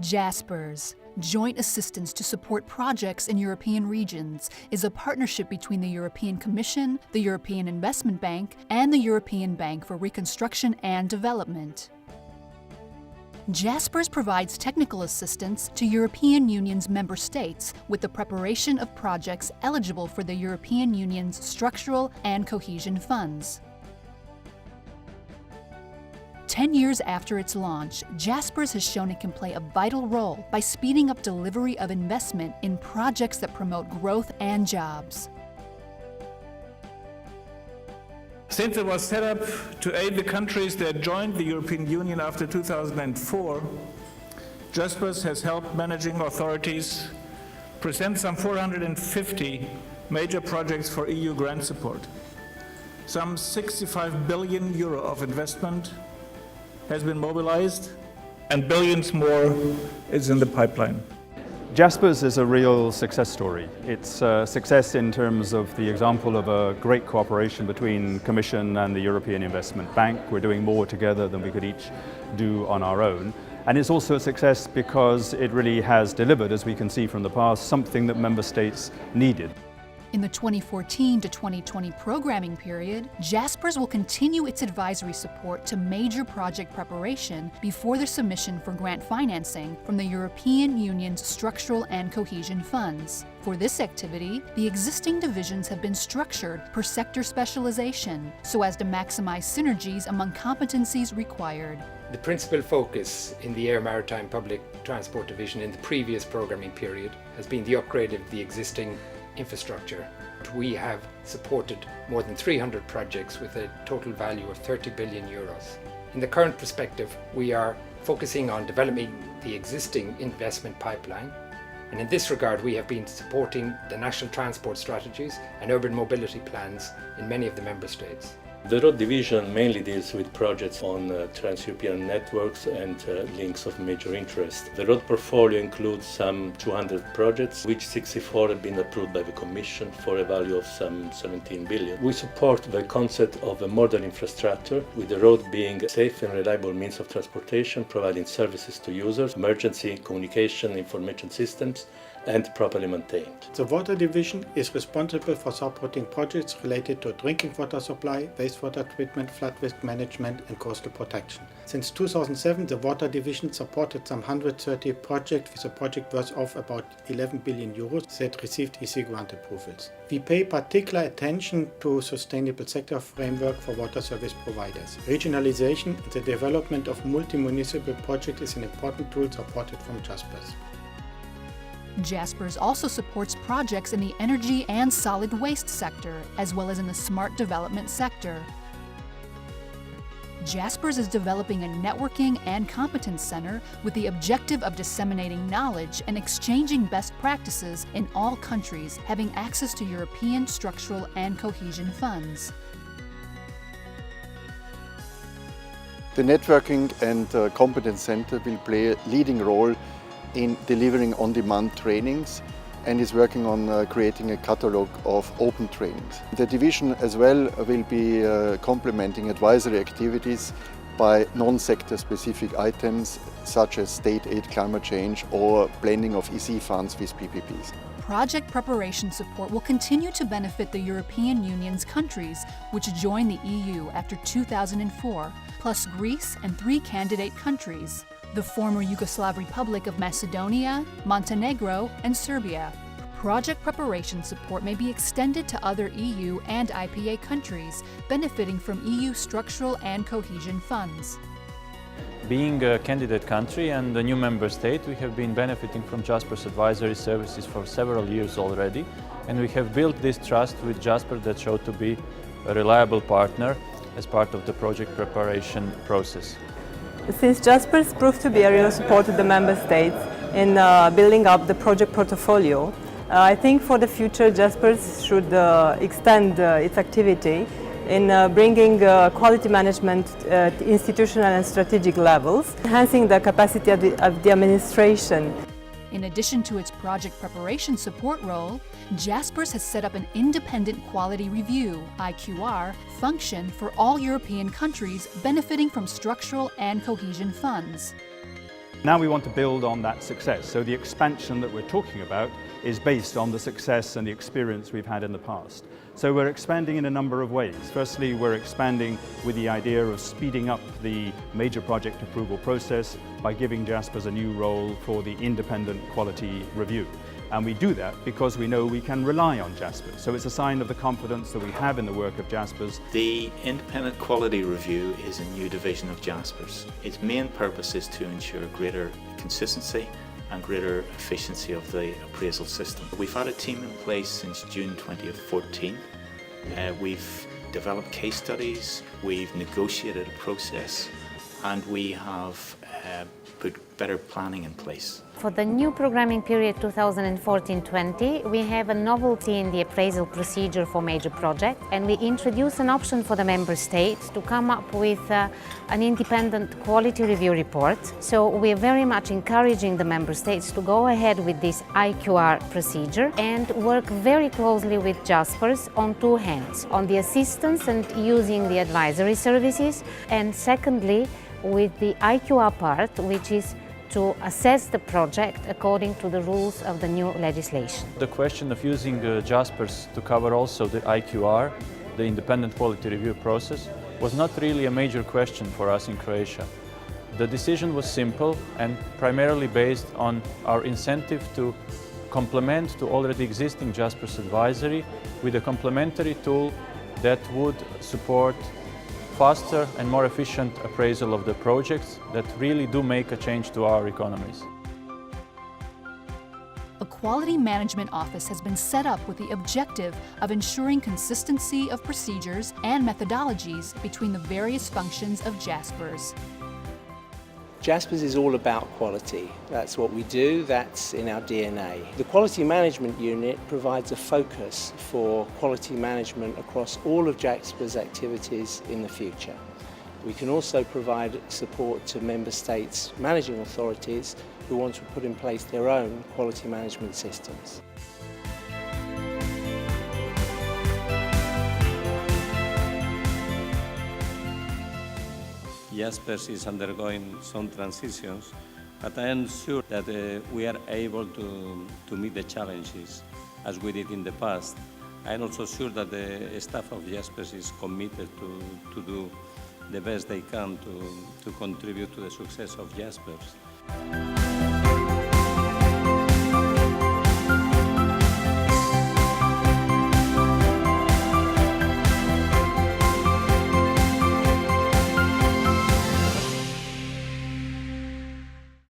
Jaspers, Joint Assistance to Support Projects in European Regions, is a partnership between the European Commission, the European Investment Bank, and the European Bank for Reconstruction and Development. Jaspers provides technical assistance to European Union's member states with the preparation of projects eligible for the European Union's structural and cohesion funds. 10 years after its launch, Jaspers has shown it can play a vital role by speeding up delivery of investment in projects that promote growth and jobs. Since it was set up to aid the countries that joined the European Union after 2004, Jaspers has helped managing authorities present some 450 major projects for EU grant support. Some 65 billion euro of investment has been mobilized, and billions more is in the pipeline. Jaspers is a real success story. It's a success in terms of the example of a great cooperation between Commission and the European Investment Bank. We're doing more together than we could each do on our own. And it's also a success because it really has delivered, as we can see from the past, something that member states needed. In the 2014 to 2020 programming period, Jaspers will continue its advisory support to major project preparation before their submission for grant financing from the European Union's structural and cohesion funds. For this activity, the existing divisions have been structured per sector specialization so as to maximize synergies among competencies required. The principal focus in the Air Maritime Public Transport Division in the previous programming period has been the upgrade of the existing infrastructure. We have supported more than 300 projects with a total value of 30 billion euros. In the current perspective, we are focusing on developing the existing investment pipeline, and in this regard we have been supporting the national transport strategies and urban mobility plans in many of the member states. The road division mainly deals with projects on trans-European networks and links of major interest. The road portfolio includes some 200 projects, which 64 have been approved by the Commission for a value of some 17 billion. We support the concept of a modern infrastructure, with the road being a safe and reliable means of transportation, providing services to users, emergency communication information systems, and properly maintained. The Water Division is responsible for supporting projects related to drinking water supply, wastewater treatment, flood risk management and coastal protection. Since 2007, the Water Division supported some 130 projects with a project worth of about 11 billion euros that received EC grant approvals. We pay particular attention to sustainable sector framework for water service providers. Regionalization and the development of multi-municipal projects is an important tool supported from Jaspers. Jaspers also supports projects in the energy and solid waste sector, as well as in the smart development sector. Jaspers is developing a networking and competence center with the objective of disseminating knowledge and exchanging best practices in all countries having access to European structural and cohesion funds. The networking and competence center will play a leading role in delivering on-demand trainings and is working on creating a catalogue of open trainings. The division as well will be complementing advisory activities by non-sector specific items such as state aid, climate change or blending of EC funds with PPPs. Project preparation support will continue to benefit the European Union's countries which joined the EU after 2004, plus Greece and 3 candidate countries: the former Yugoslav Republic of Macedonia, Montenegro, and Serbia. Project preparation support may be extended to other EU and IPA countries benefiting from EU structural and cohesion funds. Being a candidate country and a new member state, we have been benefiting from Jaspers advisory services for several years already, and we have built this trust with Jaspers that showed to be a reliable partner as part of the project preparation process. Since Jaspers proved to be a real support to the member states in building up the project portfolio, I think for the future Jaspers should extend its activity in bringing quality management at institutional and strategic levels, enhancing the capacity of the administration. In addition to its project preparation support role, Jaspers has set up an independent quality review (IQR) function for all European countries benefiting from structural and cohesion funds. Now we want to build on that success. So the expansion that we're talking about is based on the success and the experience we've had in the past. So we're expanding in a number of ways. Firstly, we're expanding with the idea of speeding up the major project approval process by giving Jaspers a new role for the independent quality review. And we do that because we know we can rely on Jaspers. So it's a sign of the confidence that we have in the work of Jaspers. The Independent Quality Review is a new division of Jaspers. Its main purpose is to ensure greater consistency and greater efficiency of the appraisal system. We've had a team in place since June 2014. We've developed case studies, we've negotiated a process, and we have put better planning in place. For the new programming period 2014-20, we have a novelty in the appraisal procedure for major projects, and we introduce an option for the member states to come up with an independent quality review report. So we're very much encouraging the member states to go ahead with this IQR procedure and work very closely with Jaspers on two hands, on the assistance and using the advisory services, and secondly with the IQR part, which is to assess the project according to the rules of the new legislation. The question of using Jaspers to cover also the IQR, the independent quality review process, was not really a major question for us in Croatia. The decision was simple and primarily based on our incentive to complement to already existing Jaspers advisory with a complementary tool that would support faster and more efficient appraisal of the projects that really do make a change to our economies. A quality management office has been set up with the objective of ensuring consistency of procedures and methodologies between the various functions of Jaspers. Jaspers is all about quality. That's what we do, that's in our DNA. The Quality Management Unit provides a focus for quality management across all of Jaspers' activities in the future. We can also provide support to member states' managing authorities who want to put in place their own quality management systems. Jaspers is undergoing some transitions, but I am sure that we are able to meet the challenges as we did in the past. I am also sure that the staff of Jaspers is committed to do the best they can to contribute to the success of Jaspers.